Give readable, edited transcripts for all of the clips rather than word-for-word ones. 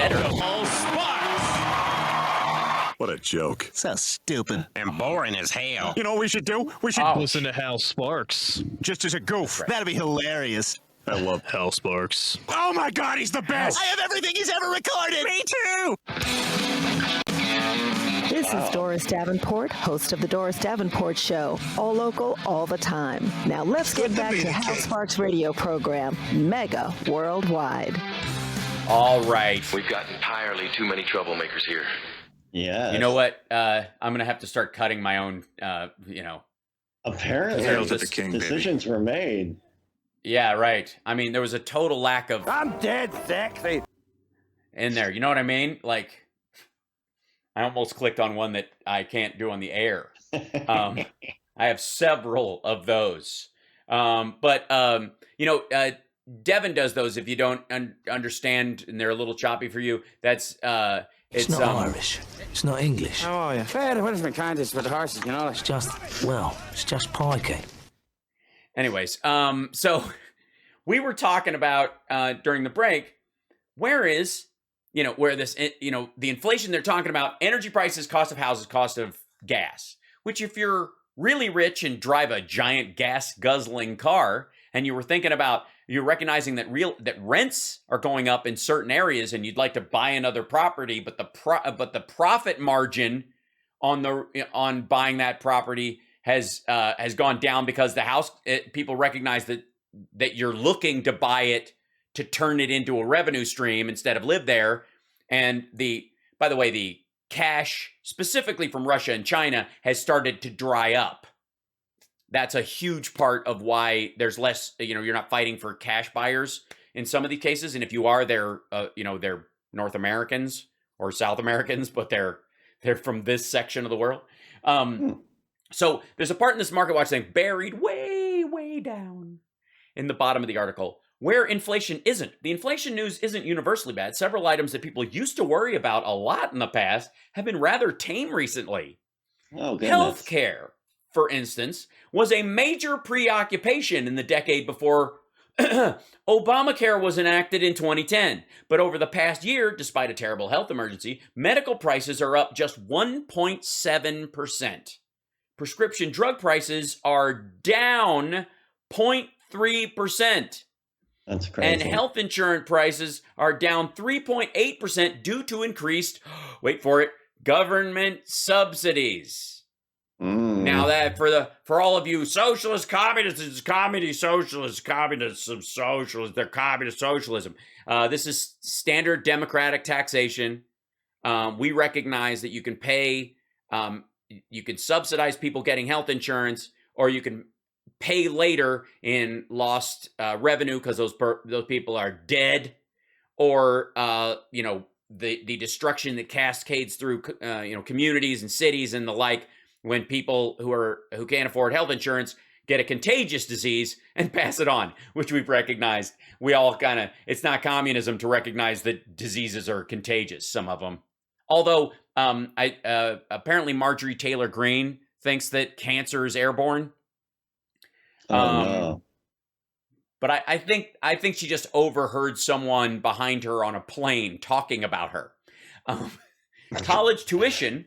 better. What a joke. So stupid. And boring as hell. You know what we should do? We should Listen to Hal Sparks. just as a goof. That'd be hilarious. I love Hal Sparks. Oh my god, he's the best! I have everything he's ever recorded. Me too! This is Doris Davenport, host of the Doris Davenport Show. All local, all the time. Now let's get back to Hal Sparks' radio program, Mega Worldwide. All right. We've got entirely too many troublemakers here. Yeah. You know what? I'm going to have to start cutting my own, Apparently, Harold the King, decisions were made. Yeah, right. I mean, there was a total lack of... I'm dead sexy. in there. You know what I mean? Like, I almost clicked on one that I can't do on the air. I have several of those. Devin does those if you don't understand and they're a little choppy for you. That's It's not Irish. It's not English. How are you? Fair, what is my kindness for the horses, you know? It's just pikey. Anyways, so we were talking about during the break, where the inflation they're talking about, energy prices, cost of houses, cost of gas, which if you're really rich and drive a giant gas guzzling car and you're recognizing that rents are going up in certain areas and you'd like to buy another property, but the profit margin on buying that property has gone down because the house people recognize that you're looking to buy it to turn it into a revenue stream instead of live there. And by the way, the cash specifically from Russia and China has started to dry up. That's a huge part of why there's less, you're not fighting for cash buyers in some of these cases. And if you are, they're North Americans or South Americans, but they're from this section of the world. So there's a part in this Market Watch thing buried way, way down in the bottom of the article where inflation isn't. The inflation news isn't universally bad. Several items that people used to worry about a lot in the past have been rather tame recently. Oh, goodness. Healthcare, for instance, was a major preoccupation in the decade before Obamacare was enacted in 2010. But over the past year, despite a terrible health emergency, medical prices are up just 1.7%. Prescription drug prices are down 0.3%. That's crazy. And health insurance prices are down 3.8% due to increased, wait for it, government subsidies. Now that for all of you socialist communists, it's communist socialist, communism socialist, they're communist socialism. This is standard democratic taxation. We recognize that you can pay, you can subsidize people getting health insurance, or you can pay later in lost revenue because those people are dead, or the destruction that cascades through communities and cities and the like. When people who can't afford health insurance get a contagious disease and pass it on, which we've recognized. We all it's not communism to recognize that diseases are contagious, some of them. Although apparently Marjorie Taylor Greene thinks that cancer is airborne. No. But I think she just overheard someone behind her on a plane talking about her. College tuition,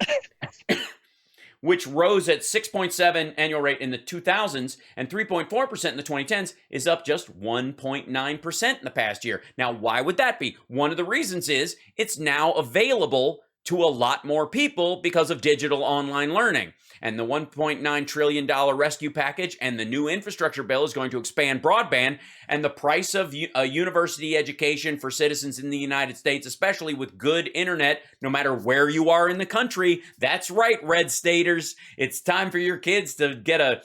which rose at 6.7 annual rate in the 2000s and 3.4% in the 2010s, is up just 1.9% in the past year. Now, why would that be? One of the reasons is it's now available to a lot more people because of digital online learning. And the $1.9 trillion rescue package and the new infrastructure bill is going to expand broadband, and the price of a university education for citizens in the United States, especially with good internet, no matter where you are in the country. That's right, red staters. It's time for your kids to get a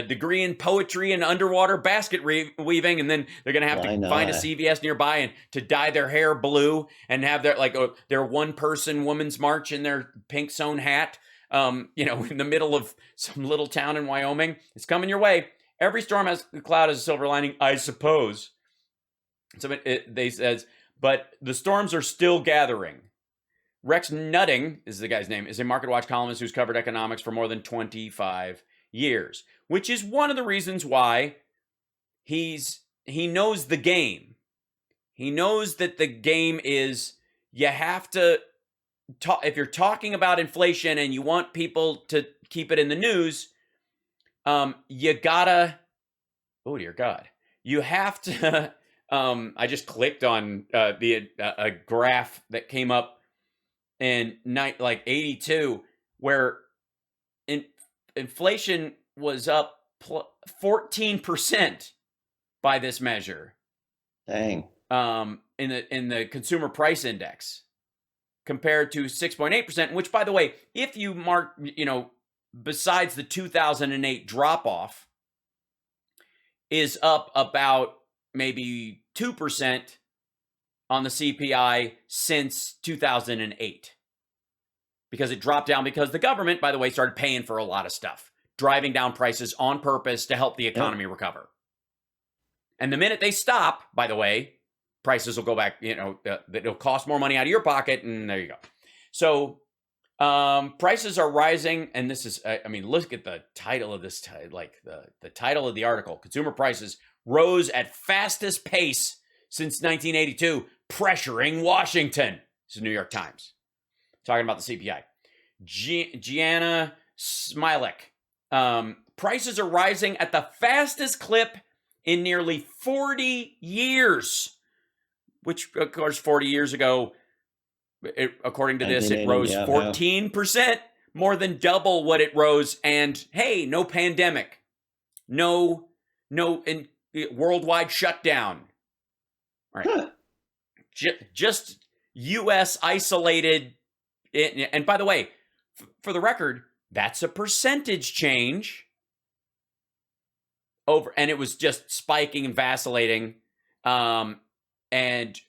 degree in poetry and underwater basket weaving, and then they're going to have to find a CVS nearby and to dye their hair blue and have their one-person woman's march in their pink sewn hat. In the middle of some little town in Wyoming. It's coming your way. Every storm has a cloud as a silver lining, I suppose. So they says, but the storms are still gathering. Rex Nutting is the guy's name, is a Market Watch columnist who's covered economics for more than 25 years, which is one of the reasons why he knows the game. He knows that the game is you have to talk, if you're talking about inflation and you want people to keep it in the news, you gotta, oh dear God, you have to, I just clicked on a graph that came up in 82 where inflation was up 14% by this measure. Dang. In the consumer price index compared to 6.8%, which, by the way, if you mark, besides the 2008 drop off, is up about maybe 2% on the CPI since 2008. Because it dropped down because the government, by the way, started paying for a lot of stuff, driving down prices on purpose to help the economy recover. And the minute they stop, by the way, prices will go back, it'll cost more money out of your pocket, and there you go. So prices are rising, and this is, look at the title of this, the title of the article, Consumer Prices Rose at Fastest Pace Since 1982, Pressuring Washington. This is New York Times. Talking about the CPI. Gianna Smilek. Prices are rising at the fastest clip in nearly 40 years. Which, of course, 40 years ago, according to this, it rose 14%, more than double what it rose. And hey, no pandemic, no worldwide shutdown. All right, just U.S. isolated. And by the way, for the record, that's a percentage change over, and it was just spiking and vacillating. And,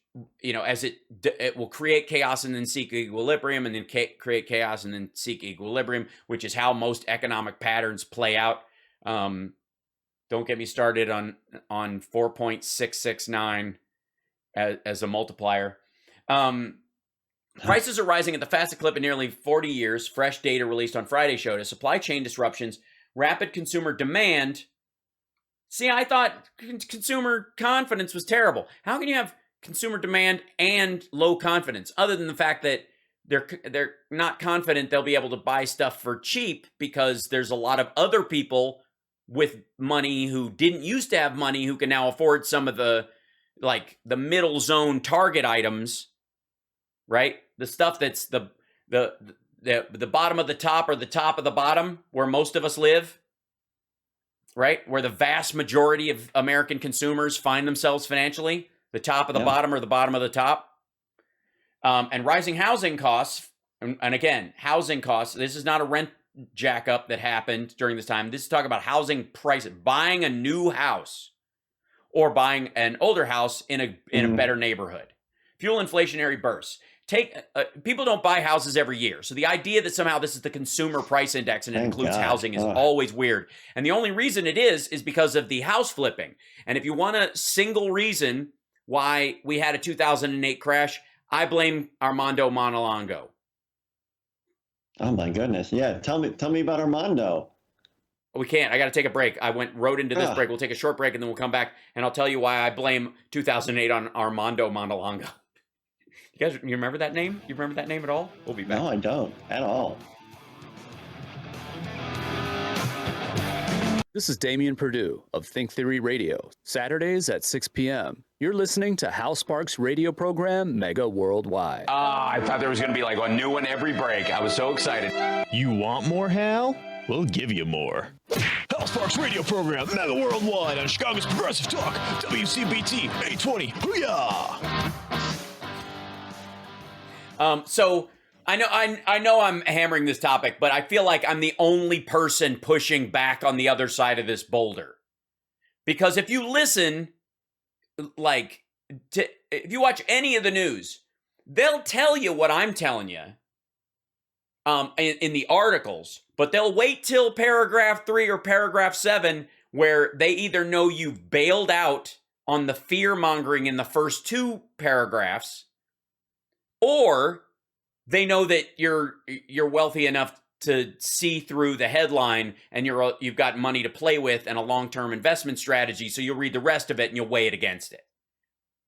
as it will create chaos and then seek equilibrium, and then create chaos and then seek equilibrium, which is how most economic patterns play out. Don't get me started on 4.669 as a multiplier. Prices are rising at the fastest clip in nearly 40 years. Fresh data released on Friday showed us supply chain disruptions, rapid consumer demand. See, I thought consumer confidence was terrible. How can you have consumer demand and low confidence, other than the fact that they're not confident they'll be able to buy stuff for cheap because there's a lot of other people with money who didn't used to have money who can now afford some of the middle zone Target items, right? The stuff that's the bottom of the top or the top of the bottom where most of us live. Right? Where the vast majority of American consumers find themselves financially, the top of the bottom or the bottom of the top. And rising housing costs, and again, housing costs, this is not a rent jack up that happened during this time. This is talking about housing prices, buying a new house or buying an older house in a better neighborhood. Fuel inflationary bursts. People don't buy houses every year. So the idea that somehow this is the consumer price index and it includes housing is always weird. And the only reason it is because of the house flipping. And if you want a single reason why we had a 2008 crash, I blame Armando Manalongo. Oh my goodness. Yeah. Tell me about Armando. We can't. I got to take a break. I wrote into this break. We'll take a short break and then we'll come back and I'll tell you why I blame 2008 on Armando Manalongo. You guys, you remember that name? You remember that name at all? We'll be back. No, I don't at all. This is Damian Perdue of Think Theory Radio, Saturdays at 6 p.m. You're listening to Hal Sparks' radio program, Mega Worldwide. I thought there was going to be a new one every break. I was so excited. You want more, Hal? We'll give you more. Hal Sparks radio program, Mega Worldwide on Chicago's Progressive Talk, WCPT 820. Hoo-yah! So I know I'm hammering this topic, but I feel like I'm the only person pushing back on the other side of this boulder. Because if you listen, if you watch any of the news, they'll tell you what I'm telling you in the articles, but they'll wait till paragraph 3 or paragraph 7 where they either know you've bailed out on the fear-mongering in the first 2 paragraphs, or they know that you're wealthy enough to see through the headline and you've got money to play with and a long-term investment strategy, so you'll read the rest of it and you'll weigh it against it.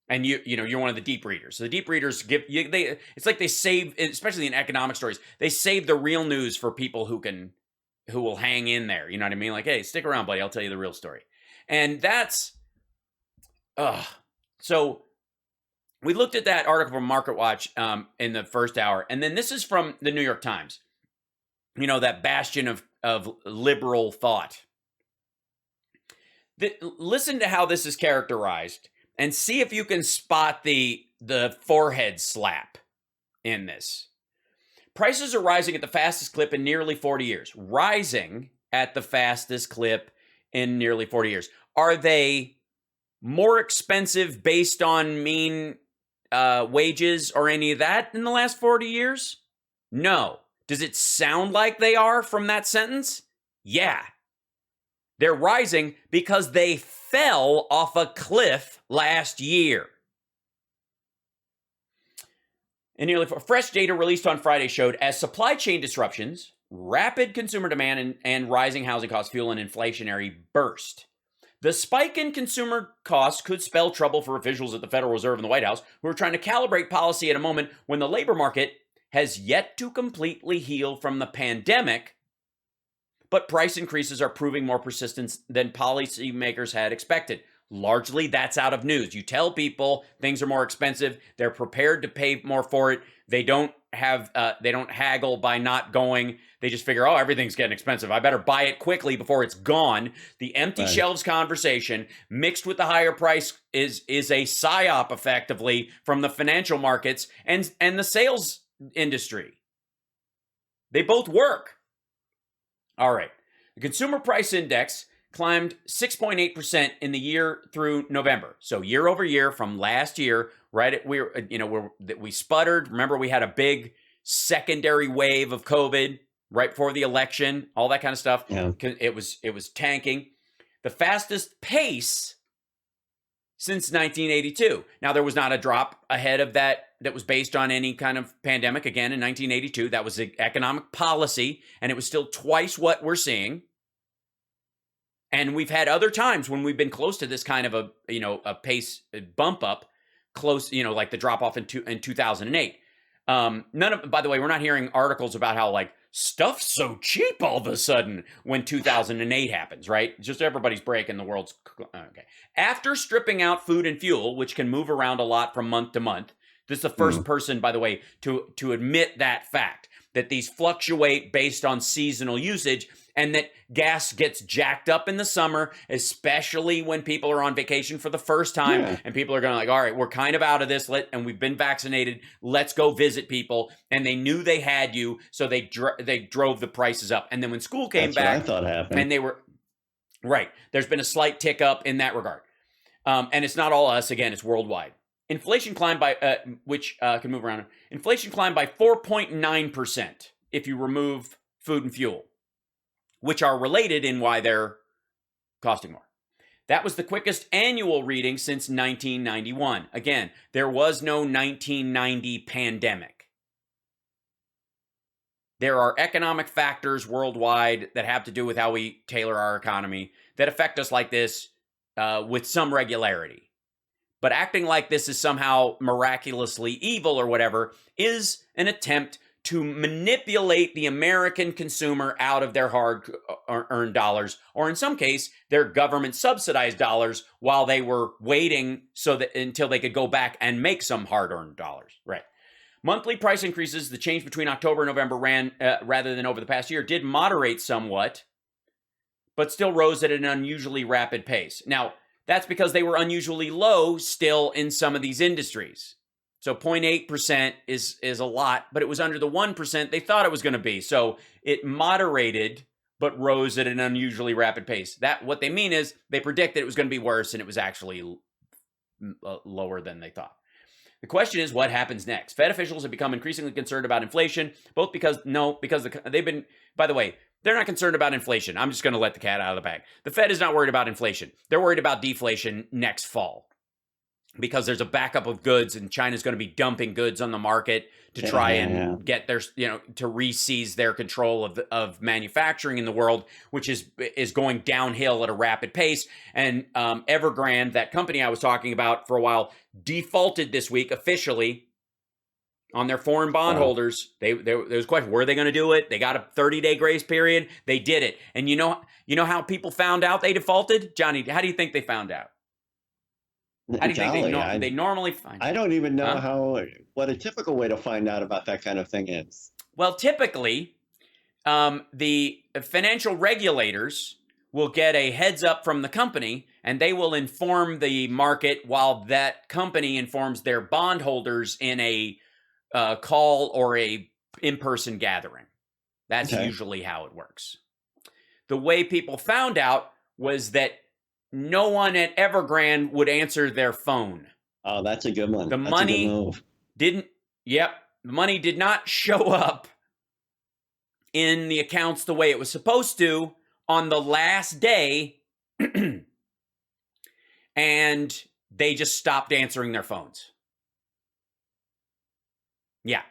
And you're one of the deep readers. So the deep readers it's like they save, especially in economic stories, they save the real news for people who will hang in there. You know what I mean? Like, hey, stick around, buddy. I'll tell you the real story. And that's, so we looked at that article from MarketWatch in the first hour. And then this is from the New York Times, that bastion of liberal thought. Listen to how this is characterized and see if you can spot the forehead slap in this. Prices are rising at the fastest clip in nearly 40 years. Rising at the fastest clip in nearly 40 years. Are they more expensive based on mean wages or any of that in the last 40 years? No. Does it sound like they are from that sentence? Yeah. They're rising because they fell off a cliff last year. And nearly fresh data released on Friday showed as supply chain disruptions, rapid consumer demand, and rising housing costs fuel an inflationary burst. The spike in consumer costs could spell trouble for officials at the Federal Reserve and the White House, who are trying to calibrate policy at a moment when the labor market has yet to completely heal from the pandemic, but price increases are proving more persistent than policymakers had expected. Largely, that's out of news. You tell people things are more expensive, they're prepared to pay more for it. They don't haggle by not going. They just figure, everything's getting expensive. I better buy it quickly before it's gone. The empty shelves conversation mixed with the higher price is a psyop, effectively, from the financial markets and the sales industry. They both work. All right. The Consumer Price Index climbed 6.8% in the year through November. So year over year from last year, right? We sputtered. Remember, we had a big secondary wave of COVID right before the election, all that kind of stuff. Yeah. It was tanking. The fastest pace since 1982. Now, there was not a drop ahead of that was based on any kind of pandemic. Again, in 1982, that was the economic policy, and it was still twice what we're seeing. And we've had other times when we've been close to this kind of a pace bump up, close, like the drop off in 2008. By the way, we're not hearing articles about how like stuff's so cheap all of a sudden when 2008 happens, right? Just everybody's breaking the world's okay. After stripping out food and fuel, which can move around a lot from month to month, this is the first person, by the way, to admit that fact, that these fluctuate based on seasonal usage, and that gas gets jacked up in the summer, especially when people are on vacation for the first time, and people are going like, all right, we're kind of out of this, and we've been vaccinated, let's go visit people, and they knew they had you, so they drove the prices up. And then when school came back, what I thought happened. And they were, right, there's been a slight tick up in that regard. And it's not all us, again, it's worldwide. Inflation climbed by, which can move around. Inflation climbed by 4.9% if you remove food and fuel, which are related in why they're costing more. That was the quickest annual reading since 1991. Again, there was no 1990 pandemic. There are economic factors worldwide that have to do with how we tailor our economy that affect us like this with some regularity. But acting like this is somehow miraculously evil or whatever is an attempt to manipulate the American consumer out of their hard-earned dollars, or in some case, their government-subsidized dollars, while they were waiting until they could go back and make some hard-earned dollars. Right. Monthly price increases, the change between October and November rather than over the past year, did moderate somewhat, but still rose at an unusually rapid pace. Now, that's because they were unusually low still in some of these industries. So 0.8% is a lot, but it was under the 1% they thought it was going to be. So it moderated, but rose at an unusually rapid pace. What they mean is they predicted it was going to be worse, and it was actually lower than they thought. The question is, what happens next? Fed officials have become increasingly concerned about inflation, both because they've been, by the way, they're not concerned about inflation. I'm just going to let the cat out of the bag. The Fed is not worried about inflation. They're worried about deflation next fall. because there's a backup of goods, and China's going to be dumping goods on the market to try and get their, to re-seize their control of manufacturing in the world, which is going downhill at a rapid pace. And Evergrande, that company I was talking about for a while, defaulted this week officially on their foreign bondholders. There was a question: were they going to do it? They got a 30-day grace period. They did it. And you know how people found out they defaulted, Johnny? How do you think they found out? How do you think they normally find out? I don't even know what a typical way to find out about that kind of thing is. Well, typically, the financial regulators will get a heads up from the company, and they will inform the market while that company informs their bondholders in a call or a in-person gathering. That's usually how it works. The way people found out was that no one at Evergrande would answer their phone. Oh, that's a good one. The That's money a good move. the money did not show up in the accounts the way it was supposed to on the last day, and they just stopped answering their phones. Yeah.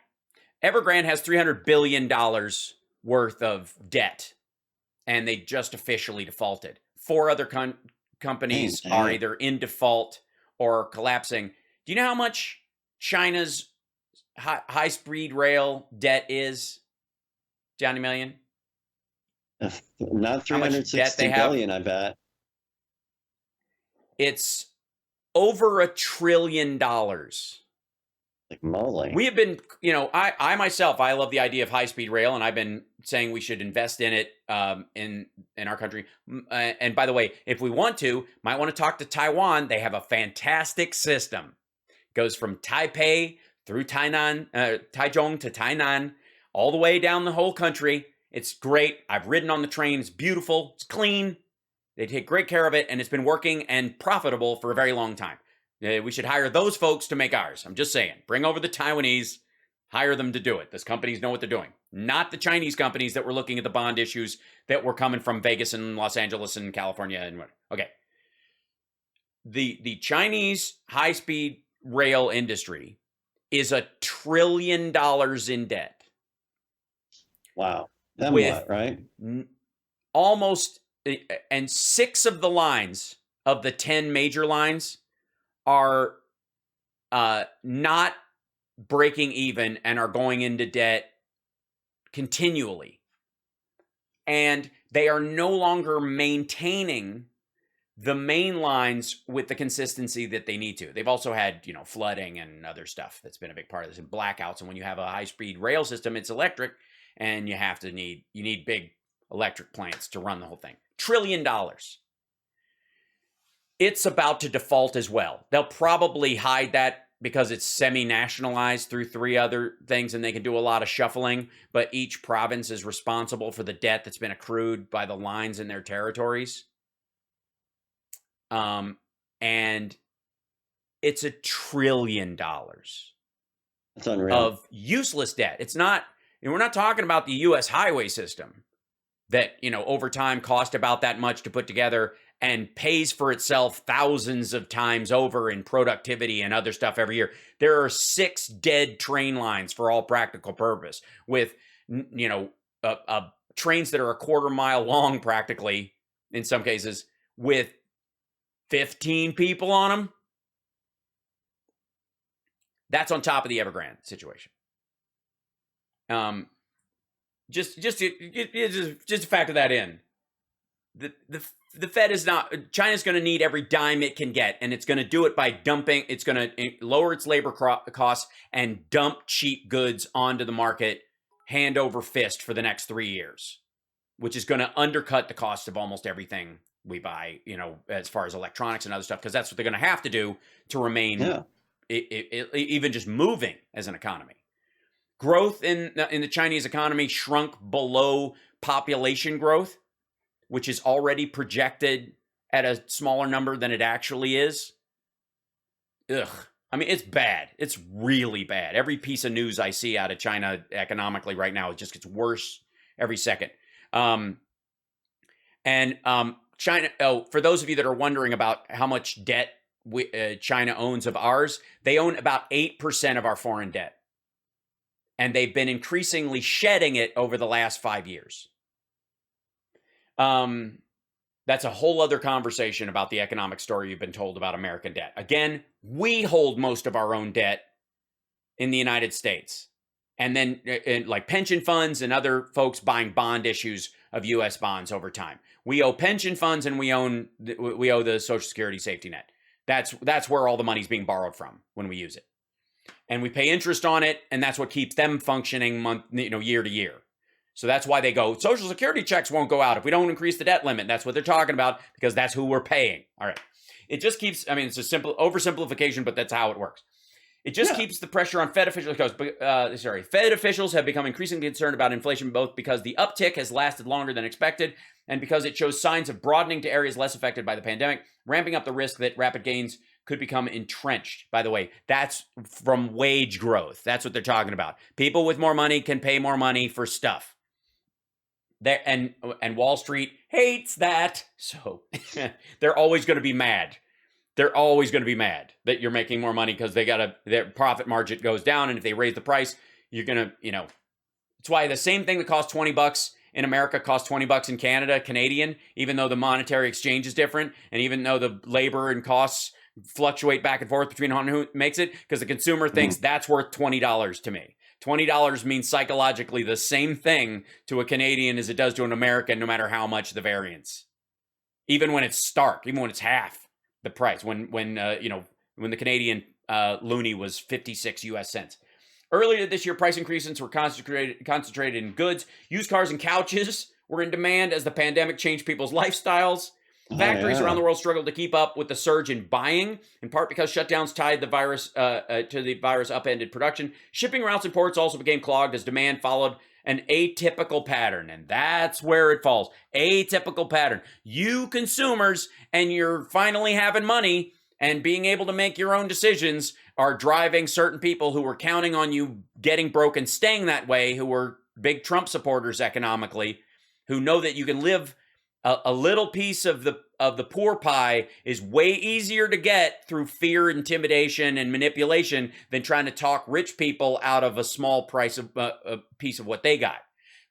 Evergrande has $300 billion worth of debt, and they just officially defaulted. 4 other companies are either in default or collapsing. Do you know how much China's high-speed rail debt is, Johnny Million? Not 360 billion, I bet. It's over $1 trillion. Like moly. We have been, I myself, I love the idea of high-speed rail, and I've been saying we should invest in it in our country. And by the way, if we want to, might want to talk to Taiwan. They have a fantastic system. Goes from Taipei through Tainan, Taichung to Tainan, all the way down the whole country. It's great. I've ridden on the train. It's beautiful. It's clean. They take great care of it, and it's been working and profitable for a very long time. We should hire those folks to make ours. I'm just saying. Bring over the Taiwanese, hire them to do it. Those companies know what they're doing. Not the Chinese companies that were looking at the bond issues that were coming from Vegas and Los Angeles and California. And okay. The Chinese high-speed rail industry is $1 trillion in debt. Wow. Then what, right? Almost, and 6 of the lines of the 10 major lines are not breaking even and are going into debt continually. And they are no longer maintaining the main lines with the consistency that they need to. They've also had, flooding and other stuff that's been a big part of this, and blackouts. And when you have a high-speed rail system, it's electric, and you need big electric plants to run the whole thing. $1 trillion. It's about to default as well. They'll probably hide that because it's semi-nationalized through 3 other things, and they can do a lot of shuffling, but each province is responsible for the debt that's been accrued by the lines in their territories. And it's $1 trillion. That's unreal. Of useless debt. It's not, we're not talking about the U.S. highway system that, over time cost about that much to put together and pays for itself thousands of times over in productivity and other stuff every year. There are 6 dead train lines for all practical purpose, with, trains that are a quarter mile long practically in some cases, with 15 people on them. That's on top of the Evergrande situation. Just to factor that in. The Fed is not, China's going to need every dime it can get, and it's going to do it by dumping. It's going to lower its labor costs and dump cheap goods onto the market hand over fist for the next 3 years, which is going to undercut the cost of almost everything we buy, as far as electronics and other stuff, because that's what they're going to have to do to remain even just moving as an economy. Growth in the Chinese economy shrunk below population growth, which is already projected at a smaller number than it actually is. Ugh. I mean, it's bad. It's really bad. Every piece of news I see out of China economically right now, it just gets worse every second. China, for those of you that are wondering about how much debt China owns of ours, they own about 8% of our foreign debt. And they've been increasingly shedding it over the last 5 years. That's a whole other conversation about the economic story you've been told about American debt. Again, we hold most of our own debt in the United States. And then like pension funds and other folks buying bond issues of U.S. bonds over time. We owe pension funds and we owe the Social Security safety net. That's where all the money's being borrowed from when we use it. And we pay interest on it, and that's what keeps them functioning year to year. So that's why they go, Social Security checks won't go out if we don't increase the debt limit. That's what they're talking about because that's who we're paying. All right. It just keeps, it's a simple oversimplification, but that's how it works. It just keeps the pressure on Fed officials. Fed officials have become increasingly concerned about inflation, both because the uptick has lasted longer than expected and because it shows signs of broadening to areas less affected by the pandemic, ramping up the risk that rapid gains could become entrenched. By the way, that's from wage growth. That's what they're talking about. People with more money can pay more money for stuff. And Wall Street hates that. So they're always going to be mad. They're always going to be mad that you're making more money because their profit margin goes down. And if they raise the price, you're going to, it's why the same thing that costs $20 in America costs $20 in Canada, Canadian, even though the monetary exchange is different. And even though the labor and costs fluctuate back and forth between who makes it, because the consumer thinks that's worth $20 to me. $20 means psychologically the same thing to a Canadian as it does to an American, no matter how much the variance. Even when it's stark, even when it's half the price, when the Canadian loonie was 56 US cents. Earlier this year, price increases were concentrated in goods. Used cars and couches were in demand as the pandemic changed people's lifestyles. Factories around the world struggled to keep up with the surge in buying, in part because shutdowns tied the virus to the virus upended production. Shipping routes and ports also became clogged as demand followed an atypical pattern, and that's where it falls. Atypical pattern. You consumers, and you're finally having money and being able to make your own decisions, are driving certain people who were counting on you getting broke and staying that way, who were big Trump supporters economically, who know that you can live a little piece of the poor pie is way easier to get through fear, intimidation, and manipulation than trying to talk rich people out of a small price of a piece of what they got.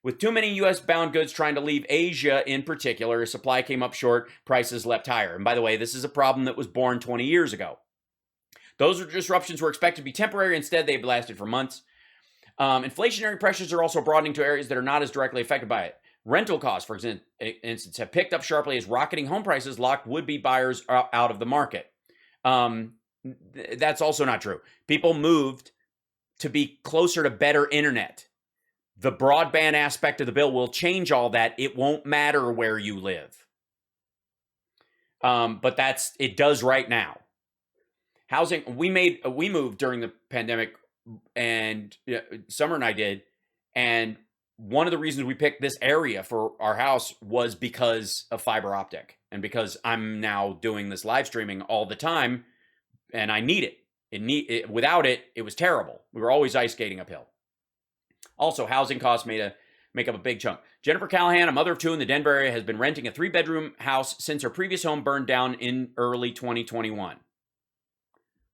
With too many U.S.-bound goods trying to leave Asia in particular, supply came up short, prices leapt higher. And by the way, this is a problem that was born 20 years ago. Those disruptions were expected to be temporary. Instead, they've lasted for months. Inflationary pressures are also broadening to areas that are not as directly affected by it. Rental costs, for instance, have picked up sharply as rocketing home prices locked would-be buyers out of the market. That's also not true. People moved to be closer to better internet. The broadband aspect of the bill will change all that. It won't matter where you live. But it does right now. Housing, we moved during the pandemic, and Summer and I did, and one of the reasons we picked this area for our house was because of fiber optic and because I'm now doing this live streaming all the time and I need it. Without it, it was terrible. We were always ice skating uphill. Also, housing costs make up a big chunk. Jennifer Callahan, a mother of two in the Denver area, has been renting a 3-bedroom house since her previous home burned down in early 2021.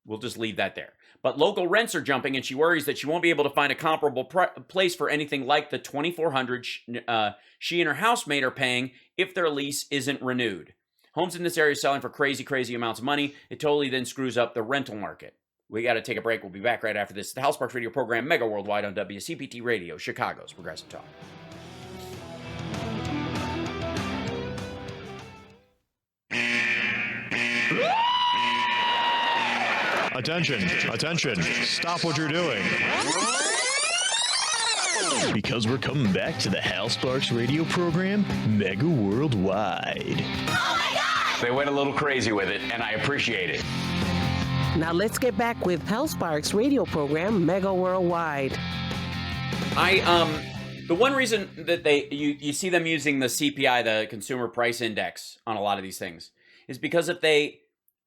We'll just leave that there. But local rents are jumping, and she worries that she won't be able to find a comparable place for anything like the $2,400 she and her housemate are paying if their lease isn't renewed. Homes in this area are selling for crazy, crazy amounts of money. It totally then screws up the rental market. We got to take a break. We'll be back right after this. The House Sparks Radio program, Mega Worldwide on WCPT Radio, Chicago's Progressive Talk. Attention, stop what you're doing. Because we're coming back to the Hal Sparks radio program, Mega Worldwide. They went a little crazy with it, and I appreciate it. Now let's get back with Hal Sparks radio program, Mega Worldwide. The one reason that you see them using the CPI, the Consumer Price Index, on a lot of these things is because if they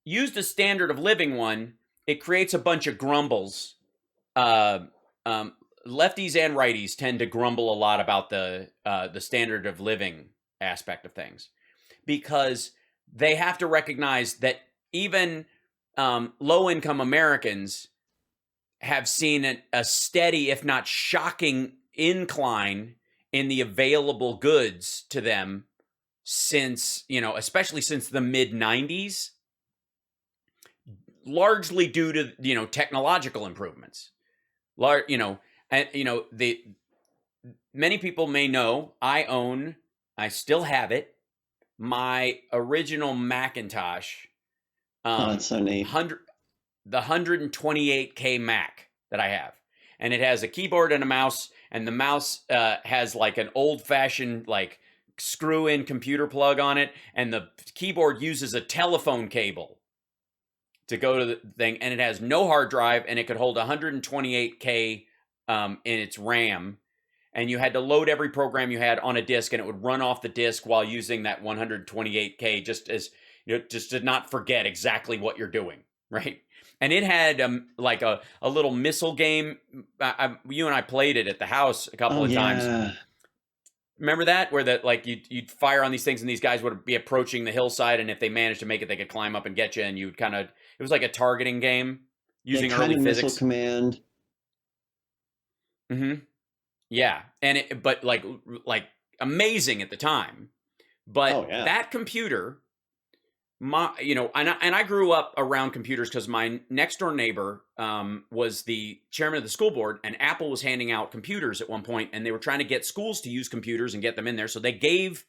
use the standard of living one, it creates a bunch of grumbles. Lefties and righties tend to grumble a lot about the standard of living aspect of things because they have to recognize that even low-income Americans have seen a steady, if not shocking, incline in the available goods to them since, especially since the mid-90s, largely due to, technological improvements. Many people may know I still have it, my original Macintosh. That's so neat. The 128K Mac that I have. And it has a keyboard and a mouse, and the mouse has like an old-fashioned like screw-in computer plug on it, and the keyboard uses a telephone cable to go to the thing, and it has no hard drive, and it could hold 128K in its RAM, and you had to load every program you had on a disk, and it would run off the disk while using that 128K just as, just to not forget exactly what you're doing, right? And it had like a little missile game. You and I played it at the house a couple of times. Remember that? Where you'd fire on these things and these guys would be approaching the hillside, and if they managed to make it, they could climb up and get you, and you'd it was like a targeting game using early physics. Missile command. Mm-hmm. Yeah. But like amazing at the time. But that computer, and I grew up around computers because my next door neighbor was the chairman of the school board, and Apple was handing out computers at one point, and they were trying to get schools to use computers and get them in there. So they gave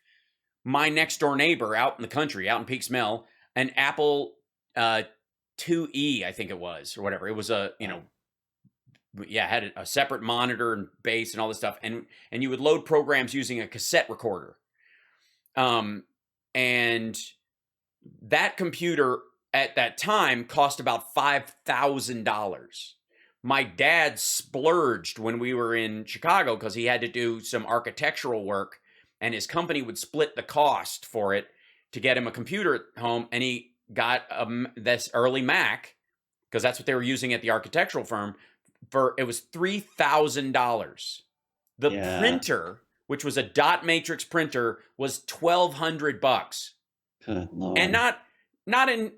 my next door neighbor out in the country, out in Peaks Mill, an Apple 2E, I think it was, or whatever. It was had a separate monitor and base and all this stuff, and you would load programs using a cassette recorder. And that computer at that time cost about $5,000. My dad splurged when we were in Chicago because he had to do some architectural work, and his company would split the cost for it to get him a computer at home, and he got this early Mac, because that's what they were using at the architectural firm, it was $3,000. The printer, which was a dot matrix printer, was $1,200. Good Lord. And not in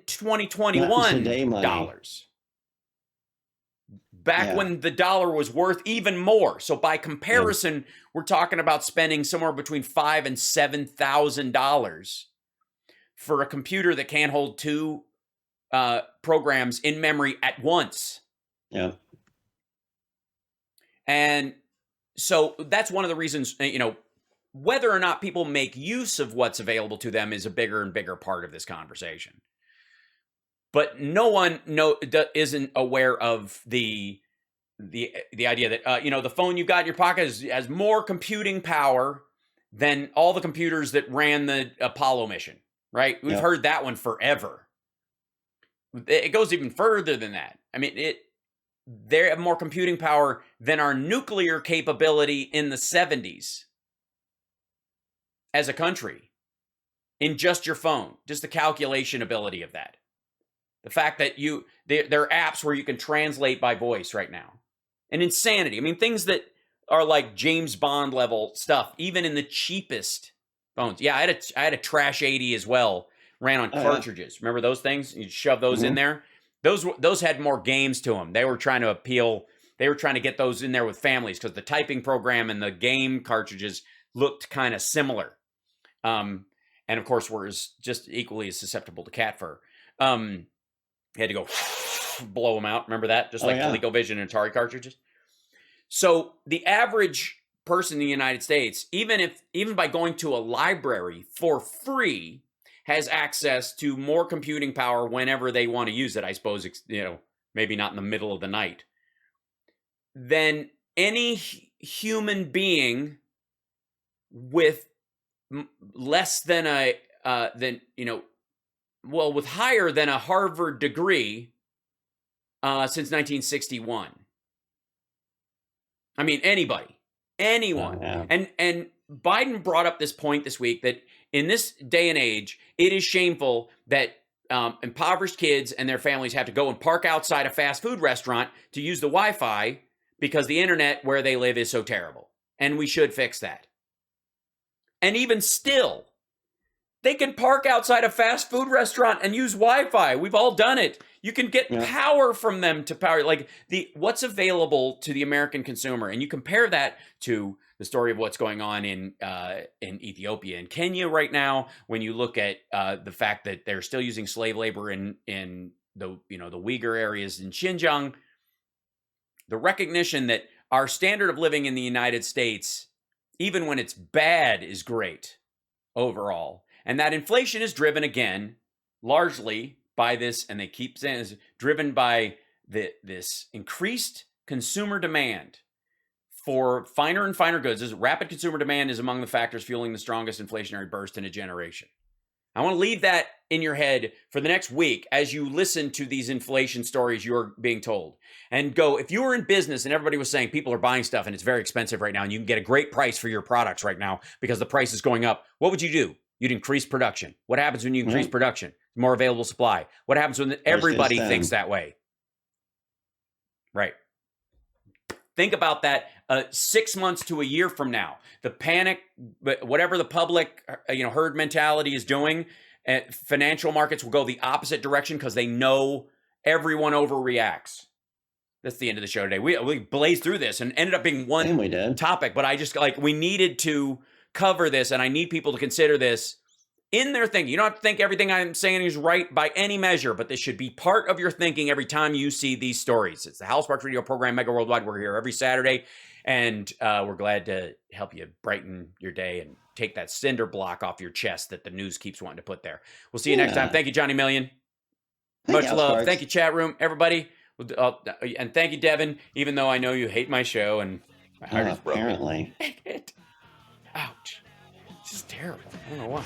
2021 dollars. Back when the dollar was worth even more. So by comparison, we're talking about spending somewhere between $5,000 and $7,000 for a computer that can't hold two programs in memory at once. Yeah. And so that's one of the reasons, whether or not people make use of what's available to them is a bigger and bigger part of this conversation. But no one isn't aware of the idea that the phone you've got in your pocket has more computing power than all the computers that ran the Apollo mission, right? We've heard that one forever. It goes even further than that. I mean, they have more computing power than our nuclear capability in the 70s as a country in just your phone, just the calculation ability of that. The fact that there are apps where you can translate by voice right now. And insanity. I mean, things that are like James Bond level stuff, even in the cheapest phones. Yeah, I had a Trash 80 as well, ran on cartridges. Remember those things? You'd shove those in there. Those had more games to them. They were trying to get those in there with families because the typing program and the game cartridges looked kind of similar. And of course, were just equally as susceptible to cat fur. You had to go blow them out. Remember that? Just like ColecoVision and Atari cartridges. So the average person in the United States, even by going to a library for free, has access to more computing power whenever they want to use it. I suppose, maybe not in the middle of the night, than any human being with less than with higher than a Harvard degree since 1961. I mean, anyone. And Biden brought up this point this week that in this day and age, it is shameful that impoverished kids and their families have to go and park outside a fast food restaurant to use the Wi-Fi because the internet where they live is so terrible. And we should fix that. And even still, They can park outside a fast food restaurant and use Wi-Fi. We've all done it. You can get power from them to power, like what's available to the American consumer. And you compare that to the story of what's going on in Ethiopia and Kenya right now. When you look at the fact that they're still using slave labor in the Uyghur areas in Xinjiang, the recognition that our standard of living in the United States, even when it's bad, is great overall. And that inflation is driven, again, largely by this, and they keep saying is driven by this increased consumer demand for finer and finer goods. This rapid consumer demand is among the factors fueling the strongest inflationary burst in a generation. I want to leave that in your head for the next week as you listen to these inflation stories you're being told. And go, if you were in business and everybody was saying people are buying stuff and it's very expensive right now and you can get a great price for your products right now because the price is going up, what would you do? You'd increase production. What happens when you increase production? More available supply. What happens when everybody thinks that way? Right. Think about that 6 months to a year from now. The panic, whatever the public herd mentality is doing, financial markets will go the opposite direction because they know everyone overreacts. That's the end of the show today. We blazed through this and ended up being one topic, but I just we needed to cover this, and I need people to consider this in their thinking. You don't have to think everything I'm saying is right by any measure, but this should be part of your thinking every time you see these stories. It's the Hal Sparks Radio program, Mega Worldwide. We're here every Saturday, and we're glad to help you brighten your day and take that cinder block off your chest that the news keeps wanting to put there. We'll see you next time. Thank you, Johnny Million. Much love. Sparks. Thank you, chat room, everybody. And thank you, Devin, even though I know you hate my show and my heart is broken. Apparently. Ouch. This is terrible. I don't know why.